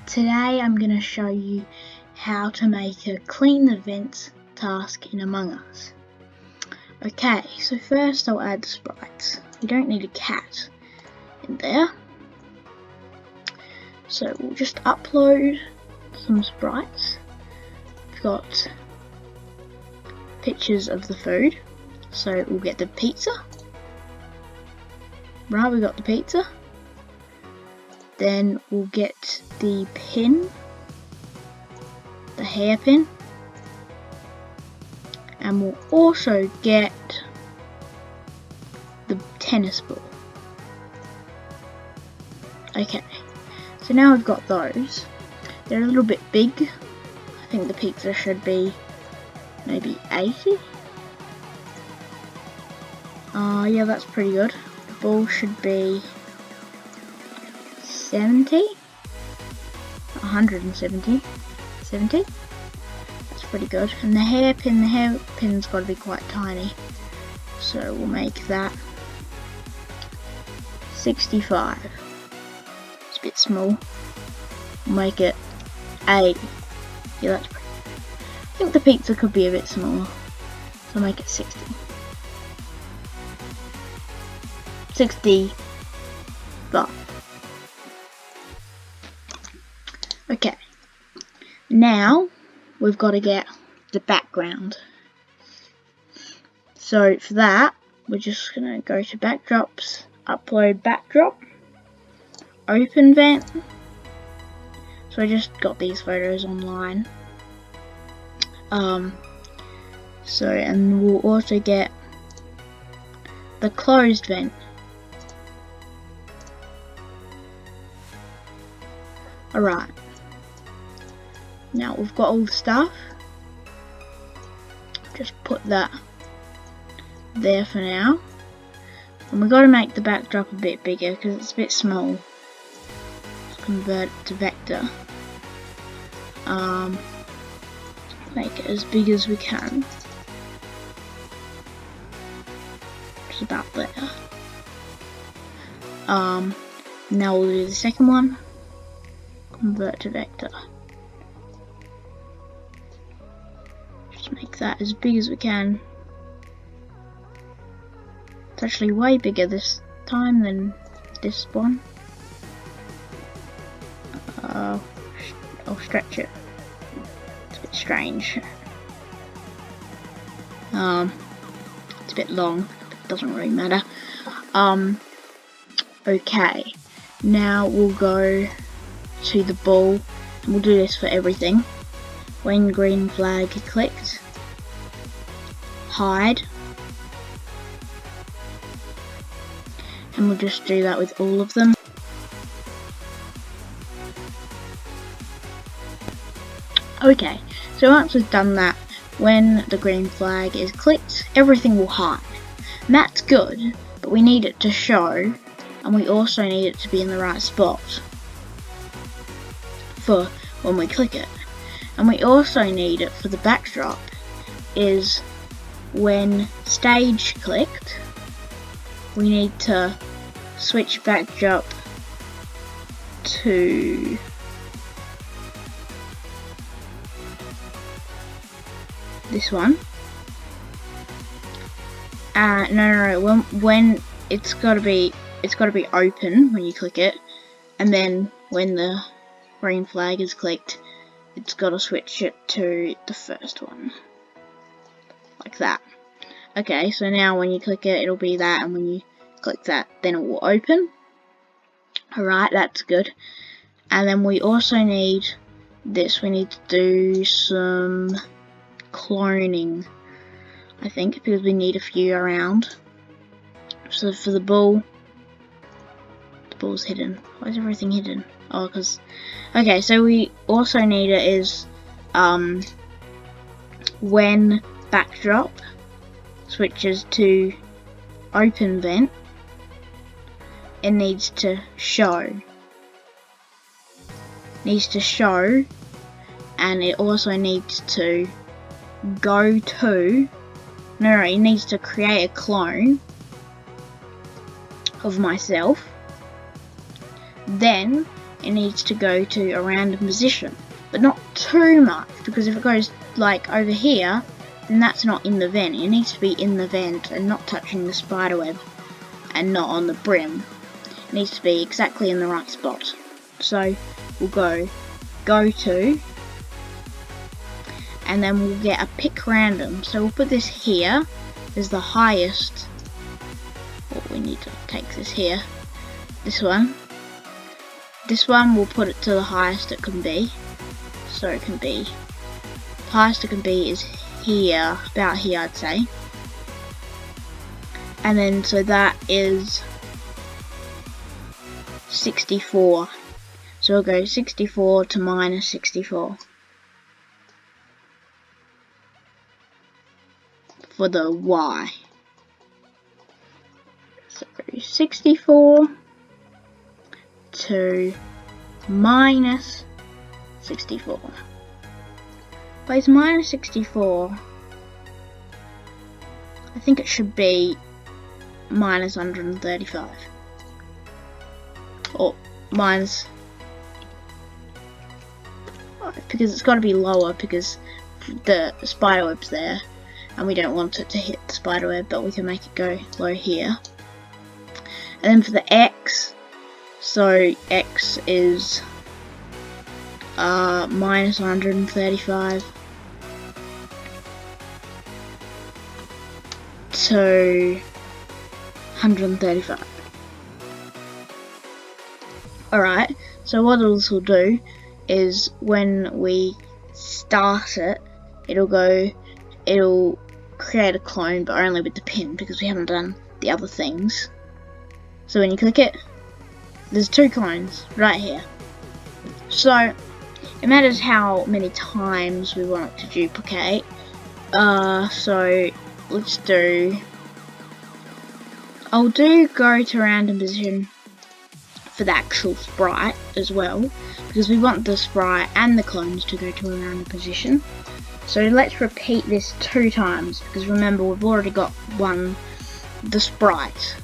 Today I'm going to show you how to make a clean the vents task in Among Us. Okay, so first I'll add the sprites. We don't need a cat in there. So we'll just upload some sprites. We've got pictures of the food. So we'll get the pizza. Right, we got the pizza. Then we'll get the pin, the hairpin, and we'll also get the tennis ball. Okay, so now we've got those. They're a little bit big. I think the pizza should be maybe 80. Yeah, that's pretty good. The ball should be 70, 170, 70. That's pretty good. And the hairpin's got to be quite tiny, so we'll make that 65. It's a bit small. We'll make it 80. Yeah, that's pretty good. I think the pizza could be a bit smaller, so I'll make it 60. 65. Okay, now we've got to get the background. So for that, we're just going to go to backdrops, upload backdrop, open vent. So I just got these photos online. And we'll also get the closed vent. Alright. Now we've got all the stuff. Just put that there for now. And we've got to make the backdrop a bit bigger because it's a bit small. Let's convert it to vector. Make it as big as we can. Just about there. Now we'll do the second one. Convert to vector. Just make that as big as we can. It's actually way bigger this time than this one. I'll stretch it. It's a bit strange. It's a bit long, but it doesn't really matter. Okay, now we'll go to the ball, and we'll do this for everything. When green flag clicked, hide, and we'll just do that with all of them. Okay, so once we've done that, when the green flag is clicked, everything will hide. And that's good, but we need it to show, and we also need it to be in the right spot for when we click it. And we also need it for the backdrop is when stage clicked, we need to switch backdrop to this one. No, when it's gotta be open when you click it, and then when the green flag is clicked, it's got to switch it to the first one, like that. Okay, so now when you click it, it'll be that, and when you click that, then it will open. Alright, that's good. And then we also need this. We need to do some cloning, I think, because we need a few around. So for the ball's hidden. Why is everything hidden? Oh, because... Okay, so we also need it is when backdrop switches to open vent, it needs to show. And it also needs to go to... No, it needs to create a clone of myself. Then it needs to go to a random position, but not too much, because if it goes like over here, then that's not in the vent. It needs to be in the vent and not touching the spiderweb and not on the brim. It needs to be exactly in the right spot. So we'll go to, and then we'll get a pick random. So we'll put this here as the highest. Well, we need to take this here. This one we'll put it to the highest it can be. So it can be, the highest it can be is here, about here I'd say. And then so that is 64. So we'll go 64 to minus 64 for the Y. So 64 to minus 64. But it's minus 64. I think it should be minus 135. Or minus, because it's got to be lower because the spiderweb's there and we don't want it to hit the spiderweb, but we can make it go low here. And then for the X, so X is minus 135 to 135. Alright, so what this will do is when we start it, it'll create a clone, but only with the pin because we haven't done the other things. So when you click it, there's 2 clones right here. So it matters how many times we want it to duplicate. So let's do, I'll do go to random position for the actual sprite as well, because we want the sprite and the clones to go to a random position. So let's repeat this 2 times, because remember we've already got the sprite.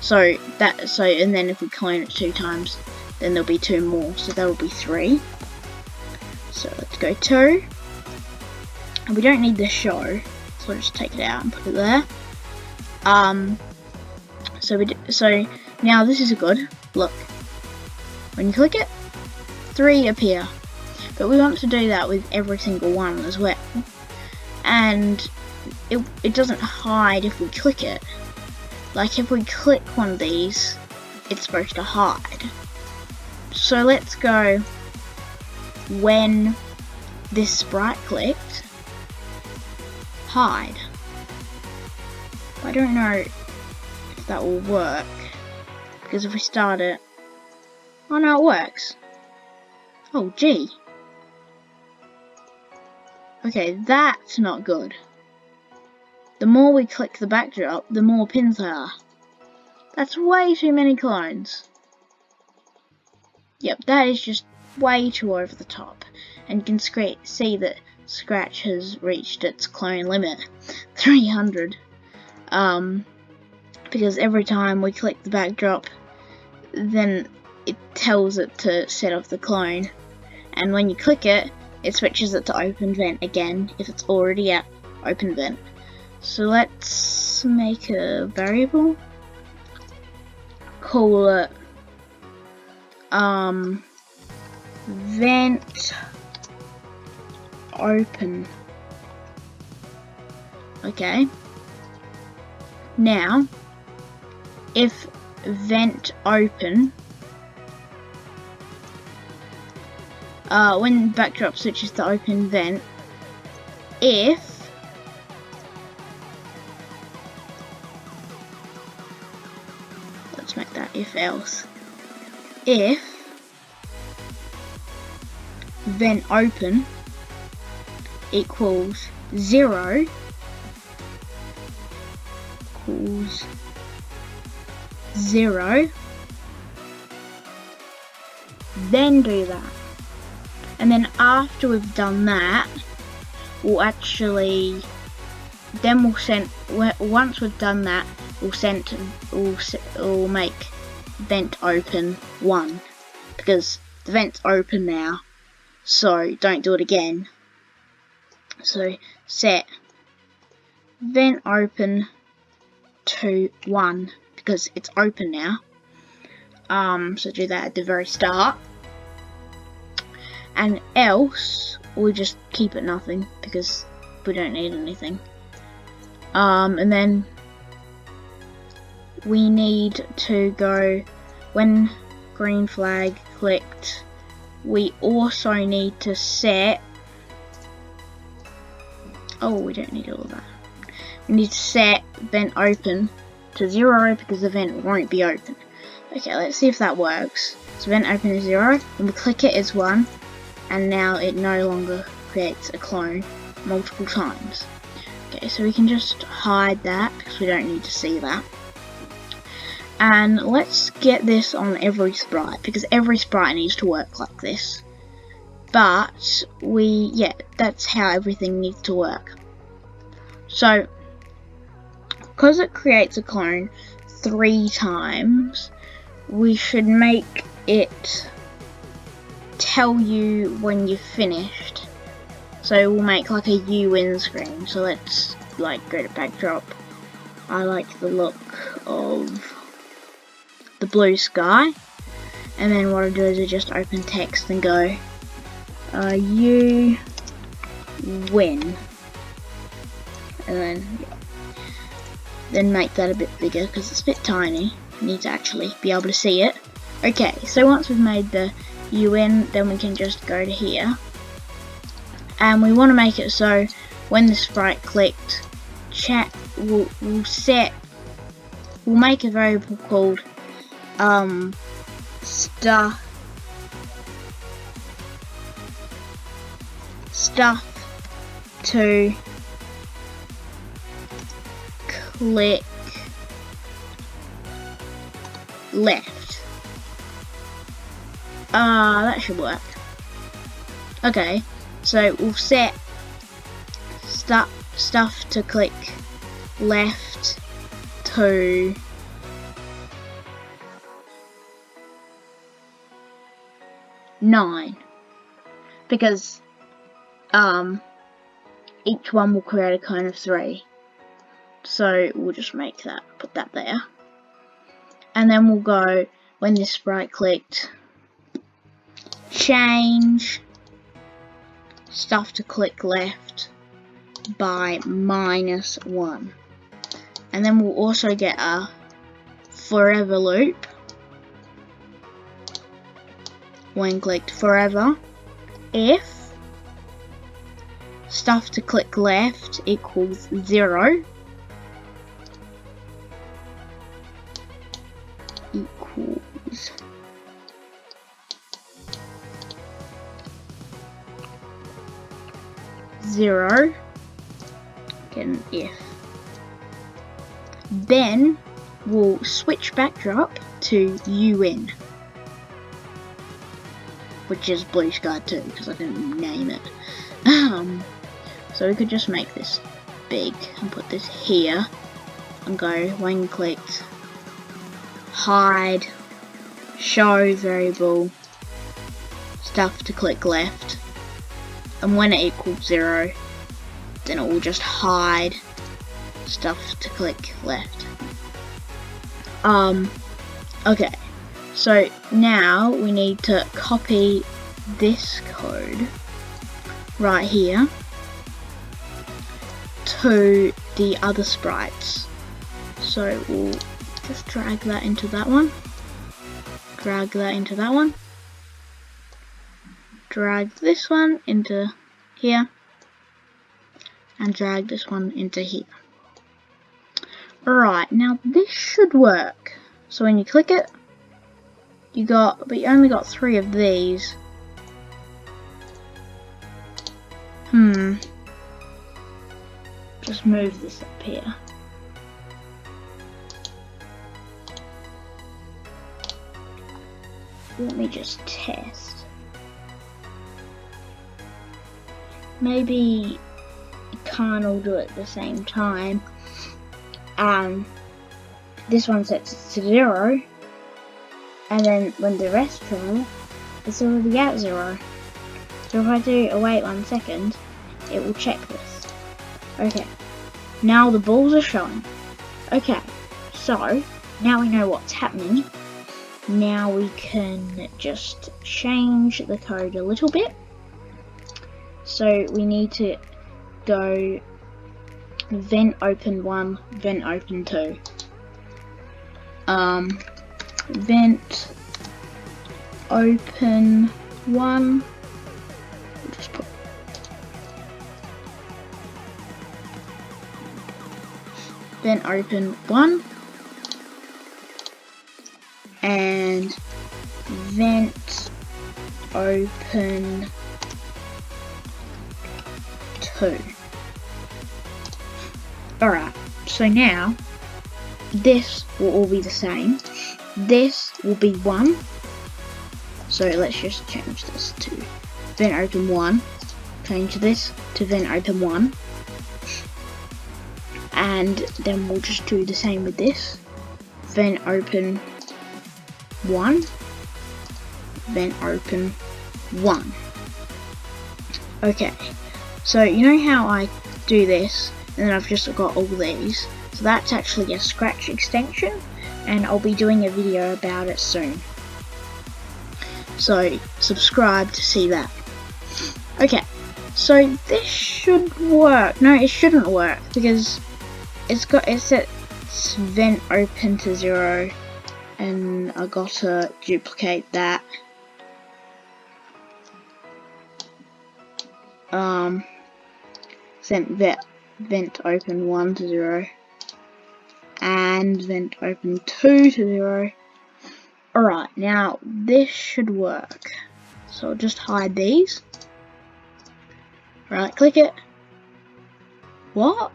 So and then if we clone it 2 times, then there'll be 2 more, so that will be 3. So let's go 2, and we don't need the show, so I'll just take it out and put it there. So now this is good. Look, when you click it, 3 appear, but we want to do that with every single one as well, and it doesn't hide if we click it. Like if we click one of these, it's supposed to hide. So let's go when this sprite clicked, hide. I don't know if that will work, because if we start it, oh no, it works. Oh gee. Okay, that's not good. The more we click the backdrop, the more pins there are. That's way too many clones. Yep, that is just way too over the top. And you can see that Scratch has reached its clone limit, 300. Because every time we click the backdrop, then it tells it to set off the clone. And when you click it, it switches it to open vent again if it's already at open vent. So let's make a variable, call it vent open. Okay, now if vent open, when backdrop switches to open vent, if let's make that if else, if vent open equals 0, equals 0, then do that. And then after we've done that, we'll actually, then we'll send, once we've done that, we'll make vent open 1, because the vent's open now, so don't do it again. So set vent open to 1 because it's open now. So do that at the very start, and else we just keep it nothing because we don't need anything. And then we need to go when green flag clicked. We also need to set. Oh, we don't need all of that. We need to set vent open to 0 because the vent won't be open. Okay, let's see if that works. So vent open is 0, and we click it as 1, and now it no longer creates a clone multiple times. Okay, so we can just hide that because we don't need to see that. And let's get this on every sprite because every sprite needs to work like this. But that's how everything needs to work. So, because it creates a clone 3 times, we should make it tell you when you've finished. So we'll make like a UN screen. So let's like go to backdrop. I like the look of the blue sky. And then what I do is I just open text and go, you win. And then make that a bit bigger because it's a bit tiny. You need to actually be able to see it. Okay, so once we've made the UN, then we can just go to here. And we want to make it so when the sprite clicked, we'll make a variable called stuff to click left. That should work. Okay, so we'll set stuff to click left to nine because each one will create a cone of 3. So we'll just make that, put that there. And then we'll go, when this sprite clicked, change stuff to click left by -1. And then we'll also get a forever loop. When clicked forever, if stuff to click left equals 0, equals zero, get an if. Then we'll switch backdrop to UN, which is blue sky too, because I didn't name it. So we could just make this big and put this here and go when clicked, hide, show variable, stuff to click left, and when it equals 0, then it will just hide stuff to click left. Okay, so now we need to copy this code right here to the other sprites. So we'll just drag that into that one, drag that into that one, drag this one into here, and drag this one into here. Alright, now this should work. So when you click it, but you only got 3 of these. Just move this up here. Let me just test. Maybe you can't all do it at the same time. This one sets it to 0, and then when the rest try, it's already at 0. So if I do await 1 second, it will check this. Okay, now the balls are showing. Okay, so now we know what's happening. Now we can just change the code a little bit. So we need to go vent open 1, vent open 2. Vent open 1. We'll just put vent open 1 and vent open 2. Alright, so now this will all be the same. This will be 1. So let's just change this to vent open 1. Change this to vent open 1. And then we'll just do the same with this. Vent open 1. Vent open 1. Okay, so you know how I do this and then I've just got all these? So that's actually a Scratch extension, and I'll be doing a video about it soon. So subscribe to see that. Okay, so this should work. No, it shouldn't work because it sets vent open to 0, and I gotta duplicate that. Set vent open 1 to 0 and vent open 2 to 0. Alright, now this should work. So I'll just hide these. Right click it. What?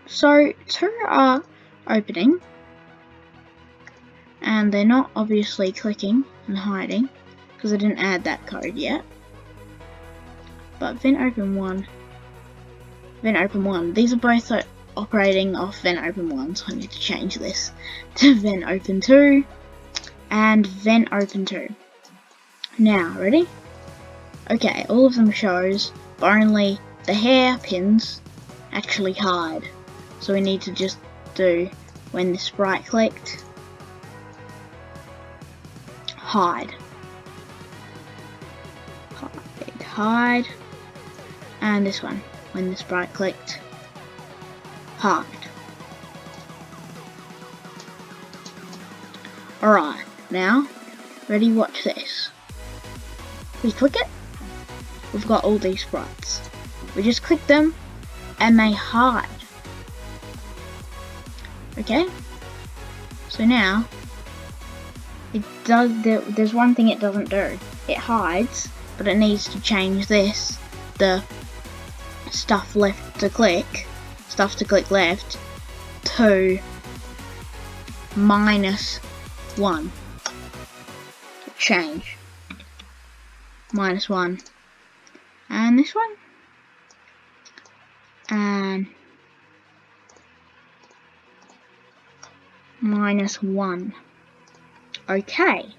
So 2 are opening and they're not obviously clicking and hiding because I didn't add that code yet. But vent open 1, vent open 1, these are both operating off vent open 1, so I need to change this to vent open 2 and vent open 2. Now, ready? Okay, all of them shows, but only the hairpins actually hide. So we need to just do, when the sprite clicked, hide. Hide. And this one, when the sprite clicked, hide. Alright, now, ready, watch this. We click it, we've got all these sprites. We just click them, and they hide. Okay? So now, it does. There's one thing it doesn't do. It hides, but it needs to change this, the stuff to click left, to -1. Change. -1. And this one. And -1. Okay.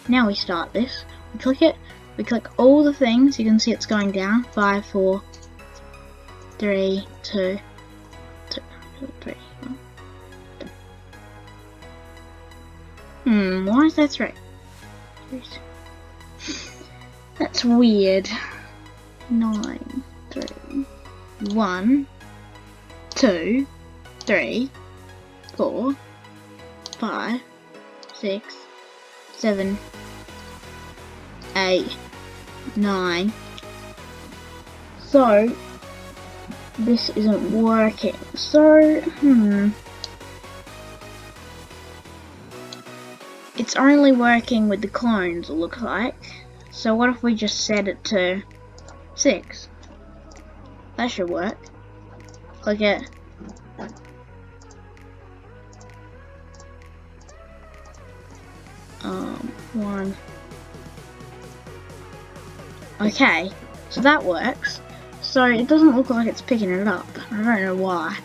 Now we start this. We click it. We click all the things. You can see it's going down. 5, 4, 3, 2, 3. Why is that 3? That's weird. 9, 3, 1, 2, 3, 4, 5, 6, 7, 8, 9. So this isn't working. So it's only working with the clones, it looks like. So what if we just set it to 6? That should work. Click it. One. Okay, so that works. So it doesn't look like it's picking it up. I don't know why.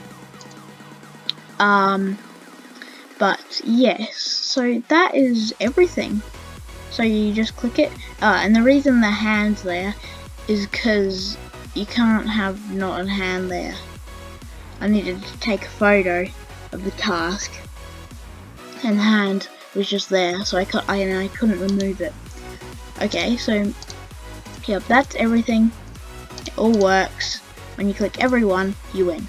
But yes, so that is everything. So you just click it. And the reason the hand's there is because you can't have not a hand there. I needed to take a photo of the task, and the hand was just there, so I couldn't remove it. Okay, so yep, that's everything. It all works. When you click every one, you win.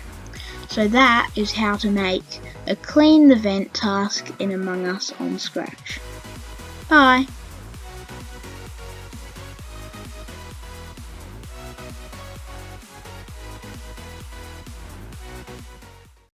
So that is how to make a clean the vent task in Among Us on Scratch. Bye.